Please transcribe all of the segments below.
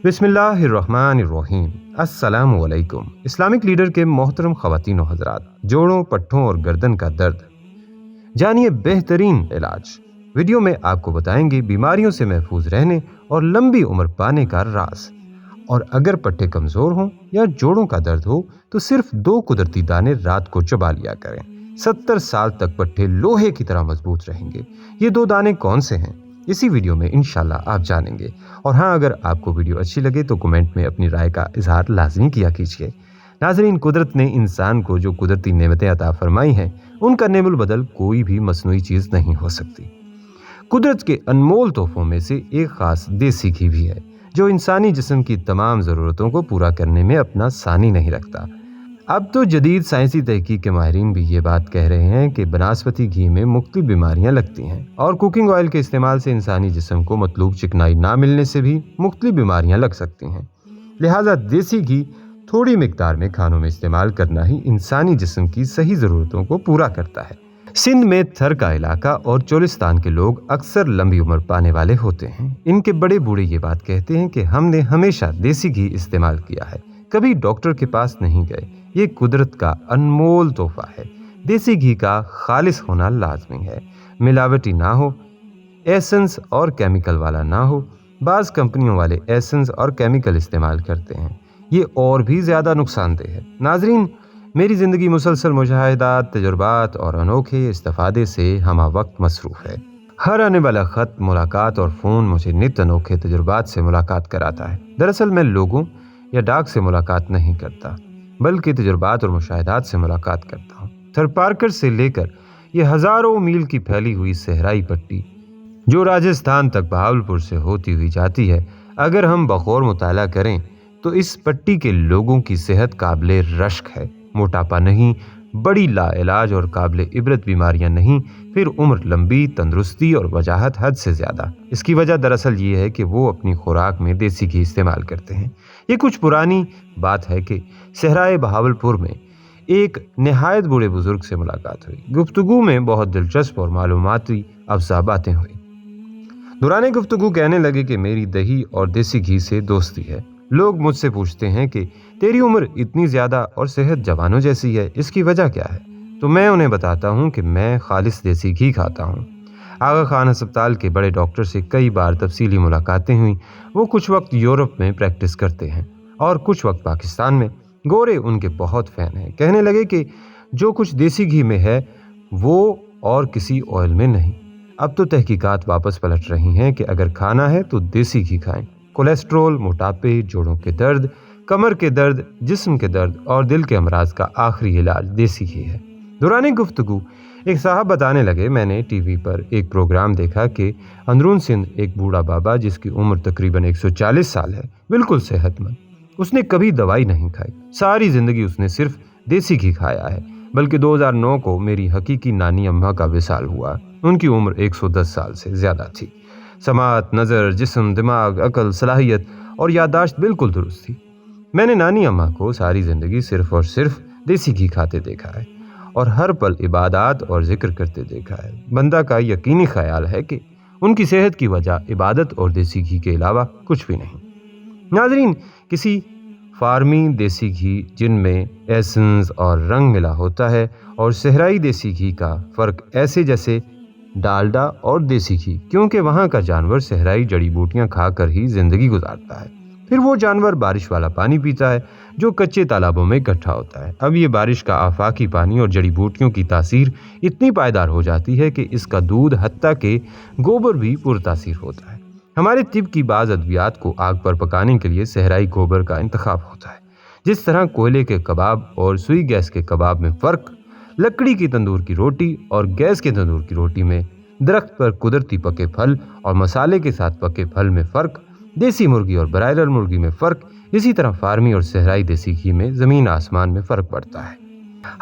बिस्मिल्लाहिर्रहमानिर्रहीम। अस्सलामु अलैकुम। इस्लामिक लीडर के मोहतरम ख़वातीन व हज़रात, जोड़ों, पट्ठों और गर्दन का दर्द, जानिए बेहतरीन इलाज। वीडियो में आपको बताएंगे बीमारियों से महफूज रहने और लंबी उम्र पाने का राज। और अगर पट्टे कमज़ोर हों या जोड़ों का दर्द हो तो सिर्फ 2 कुदरती दाने रात को चबा लिया करें। 70 साल तक पट्टे लोहे की तरह मजबूत रहेंगे। ये 2 दाने कौन से हैं, इसी वीडियो में इंशाल्लाह आप जानेंगे। और हाँ, अगर आपको वीडियो अच्छी लगे तो कमेंट में अपनी राय का इजहार लाजमी किया कीजिए। नाज़रीन, कुदरत ने इंसान को जो कुदरती नेमतें अता फरमाई हैं, उनका नेमुल बदल कोई भी मसनूई चीज़ नहीं हो सकती। कुदरत के अनमोल तोहफों में से एक खास देसी घी भी है, जो इंसानी जिस्म की तमाम ज़रूरतों को पूरा करने में अपना सानी नहीं रखता। अब तो जदीद साइंसी तहकीक के माहिरीन भी ये बात कह रहे हैं कि बनास्पति घी में मुख्तलिफ बीमारियां लगती हैं, और कुकिंग ऑयल के इस्तेमाल से इंसानी जिस्म को मतलूब चिकनाई ना मिलने से भी मुख्तलिफ बीमारियां लग सकती हैं। लिहाजा देसी घी थोड़ी मिकदार में खानों में इस्तेमाल करना ही इंसानी जिस्म की सही ज़रूरतों को पूरा करता है। सिंध में थर का इलाका और चोलिस्तान के लोग अक्सर लंबी उम्र पाने वाले होते हैं। इनके बड़े बूढ़े ये बात कहते हैं कि हमने हमेशा देसी घी इस्तेमाल किया है, कभी डॉक्टर के पास नहीं गए। ये कुदरत का अनमोल तोहफा है। देसी घी का खालिस होना लाजमी है, मिलावटी ना हो, एसेंस और केमिकल वाला ना हो। बाज़ कंपनियों वाले एसेंस और केमिकल इस्तेमाल करते हैं, ये और भी ज़्यादा नुकसानदेह है। नाजरीन, मेरी ज़िंदगी मुसलसल मुशाहिदात, तजुर्बात और अनोखे इस्तिफादे से हमा वक्त मसरूफ़ है। हर आने वाला ख़त, मुलाकात और फ़ोन मुझे नित अनोखे तजुर्बात से मुलाकात कराता है। दरअसल मैं लोगों या डाक से मुलाकात नहीं करता, बल्कि तजुर्बात और मुशाहिदात से मुलाकात करता हूँ। थरपारकर से लेकर ये हज़ारों मील की फैली हुई सहराई पट्टी जो राजस्थान तक बहावलपुर से होती हुई जाती है, अगर हम बगौर मुताला करें तो इस पट्टी के लोगों की सेहत काबिले रश्क है। मोटापा नहीं, बड़ी लाइलाज और काबिले इबरत बीमारियां नहीं, फिर उम्र लंबी, तंदुरुस्ती और वजाहत हद से ज़्यादा। इसकी वजह दरअसल ये है कि वो अपनी खुराक में देसी घी इस्तेमाल करते हैं। ये कुछ पुरानी बात है कि सहराए बहावलपुर में एक नहायत बूढ़े बुजुर्ग से मुलाकात हुई। गुफ्तगू में बहुत दिलचस्प और मालूमाती अफजा बातें हुई। दौरान गुफ्तगू कहने लगे कि मेरी दही और देसी घी से दोस्ती है। लोग मुझसे पूछते हैं कि तेरी उम्र इतनी ज़्यादा और सेहत जवानों जैसी है, इसकी वजह क्या है? तो मैं उन्हें बताता हूँ कि मैं खालिस देसी घी खाता हूँ। आगा खान अस्पताल के बड़े डॉक्टर से कई बार तफसीली मुलाकातें हुई। वो कुछ वक्त यूरोप में प्रैक्टिस करते हैं और कुछ वक्त पाकिस्तान में। गोरे उनके बहुत फ़ैन हैं। कहने लगे कि जो कुछ देसी घी में है वो और किसी ऑयल में नहीं। अब तो तहकीकात वापस पलट रही हैं कि अगर खाना है तो देसी घी खाएं। कोलेस्ट्रोल, मोटापे, जोड़ों के दर्द, कमर के दर्द, जिस्म के दर्द और दिल के अमराज का आखिरी इलाज देसी घी है। दौरान गुफ्तगू एक साहब बताने लगे, मैंने टीवी पर एक प्रोग्राम देखा कि अंदरून सिंध एक बूढ़ा बाबा जिसकी उम्र तकरीबन 140 साल है, बिल्कुल सेहतमंद। उसने कभी दवाई नहीं खाई, सारी ज़िंदगी उसने सिर्फ देसी घी खाया है। बल्कि 2009 को मेरी हकीकी नानी अम्मा का विसाल हुआ। उनकी उम्र 110 साल से ज़्यादा थी। समात, नज़र, जिस्म, दिमाग, अकल, सलाहियत और याददाश्त बिल्कुल दुरुस्त थी। मैंने नानी अम्मा को सारी ज़िंदगी सिर्फ और सिर्फ देसी घी खाते देखा है और हर पल इबादत और जिक्र करते देखा है। बंदा का यकीनी ख्याल है कि उनकी सेहत की वजह इबादत और देसी घी के अलावा कुछ भी नहीं। नाज़रीन, किसी फार्मी देसी घी जिनमें एसेंस और रंग मिला होता है और सहराई देसी घी का फ़र्क ऐसे जैसे डालडा और देसी घी, क्योंकि वहाँ का जानवर सहराई जड़ी बूटियाँ खाकर ही ज़िंदगी गुजारता है। फिर वो जानवर बारिश वाला पानी पीता है जो कच्चे तालाबों में इकट्ठा होता है। अब ये बारिश का आफाकी पानी और जड़ी बूटियों की तासीर इतनी पायदार हो जाती है कि इसका दूध हत्ता के गोबर भी पुरतासीर होता है। हमारे तिब की बाज़ अद्वियात को आग पर पकाने के लिए सहराई गोबर का इंतखाब होता है। जिस तरह कोयले के कबाब और सुई गैस के कबाब में फ़र्क, लकड़ी की तंदूर की रोटी और गैस के तंदूर की रोटी में, दरख्त पर कुदरती पके फल और मसाले के साथ पके फल में फ़र्क, देसी मुर्गी और ब्रायलर मुर्गी में फ़र्क, इसी तरह फार्मी और सहराई देसी घी में ज़मीन आसमान में फ़र्क पड़ता है।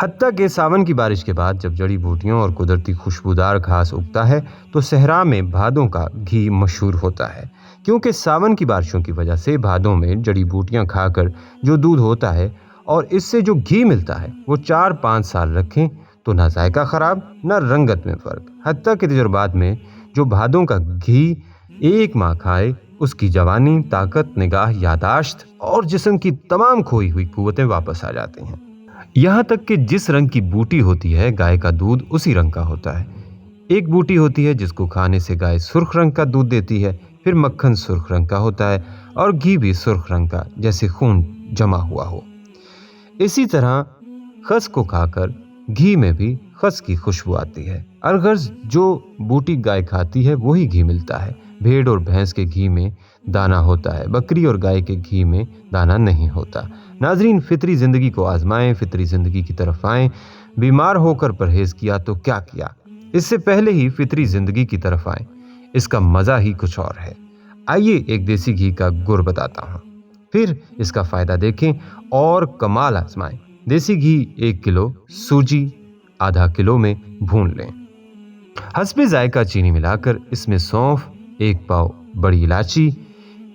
हत्ता के सावन की बारिश के बाद जब जड़ी बूटियों और कुदरती खुशबूदार घास उगता है तो सहरा में भादों का घी मशहूर होता है, क्योंकि सावन की बारिशों की वजह से भादों में जड़ी बूटियाँ खाकर जो दूध होता है और इससे जो घी मिलता है वो 4-5 साल रखें तो ना जायका ख़राब ना रंगत में फ़र्क। हत्ता के तजुर्बात में जो भादों का घी 1 माह खाए اس کی जवानी, ताकत, निगाह, यादाश्त और जिस्म की तमाम खोई हुई कुव्वतें वापस आ जाती हैं। यहाँ तक कि जिस रंग की बूटी होती है, गाय का दूध उसी रंग का होता है। एक बूटी होती है जिसको खाने से गाय सुर्ख रंग का दूध देती है, फिर मक्खन सुर्ख रंग का होता है और घी भी सुर्ख रंग का, जैसे खून जमा हुआ हो। इसी तरह खस को खाकर घी में भी खस की खुशबू आती है। अलगर्ज जो बूटी गाय खाती है वही घी मिलता है। भेड़ और भैंस के घी में दाना होता है, बकरी और गाय के घी में दाना नहीं होता। नाजरीन, फितरी जिंदगी को आजमाएं, फितरी जिंदगी की तरफ आएं। बीमार होकर परहेज किया तो क्या किया, इससे पहले ही फितरी जिंदगी की तरफ आएं। इसका मजा ही कुछ और है। आइए एक देसी घी का गुर बताता हूँ, फिर इसका फायदा देखें और कमाल आजमाएं। देसी घी 1 किलो, सूजी आधा किलो में भून लें। हस्बे जायका चीनी मिलाकर इसमें सौंफ, 1 पाव बड़ी इलायची,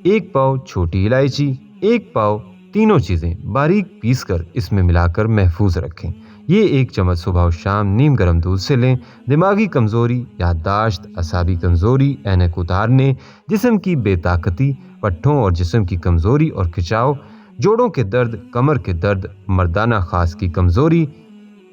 1 पाव छोटी इलायची, 1 पाव तीनों चीज़ें बारीक पीसकर इसमें मिलाकर महफूज रखें। ये 1 चम्मच सुबह और शाम नीम गर्म दूध से लें। दिमागी कमज़ोरी, याददाश्त, असाबी कमज़ोरी, ऐनक उतारने, जिस्म की बेताकती, पट्ठों और जिस्म की कमज़ोरी और खिंचाव, जोड़ों के दर्द, कमर के दर्द, मर्दाना खास की कमज़ोरी,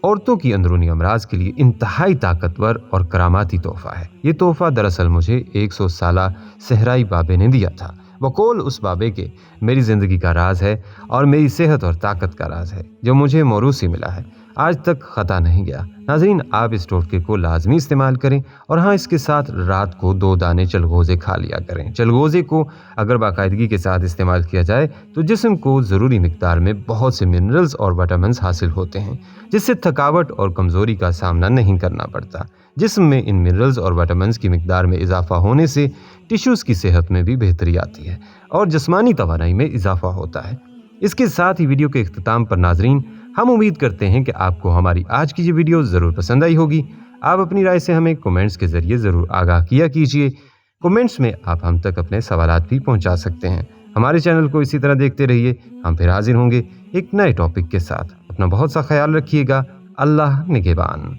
औरतों की अंदरूनी अमराज के लिए इंतहाई ताकतवर और करामाती तोहफा है। ये तोहफा दरअसल मुझे 100 साला सहराई बाबे ने दिया था। वकौल उस बाबे के मेरी ज़िंदगी का राज है और मेरी सेहत और ताकत का राज है, जो मुझे मौरूसी मिला है, आज तक ख़ता नहीं गया। नाज़रीन, आप इस टोटके को लाजमी इस्तेमाल करें और हाँ, इसके साथ रात को 2 दाने चलगोज़े खा लिया करें। चलगोज़े को अगर बाकायदगी के साथ इस्तेमाल किया जाए तो जिस्म को ज़रूरी मिकदार में बहुत से मिनरल्स और विटामिन्स हासिल होते हैं, जिससे थकावट और कमज़ोरी का सामना नहीं करना पड़ता। जिस्म में इन मिनरल्स और विटामिन्स की मिकदार में इजाफा होने से टिश्यूज़ की सेहत में भी बेहतरी आती है और जिस्मानी तवानाई में इजाफा होता है। इसके साथ ही वीडियो के इख्तिताम पर नाजरीन, हम उम्मीद करते हैं कि आपको हमारी आज की ये वीडियो ज़रूर पसंद आई होगी। आप अपनी राय से हमें कमेंट्स के ज़रिए ज़रूर आगाह किया कीजिए। कमेंट्स में आप हम तक अपने सवालात भी पहुंचा सकते हैं। हमारे चैनल को इसी तरह देखते रहिए। हम फिर हाजिर होंगे एक नए टॉपिक के साथ। अपना बहुत सा ख्याल रखिएगा। अल्लाह निगहबान।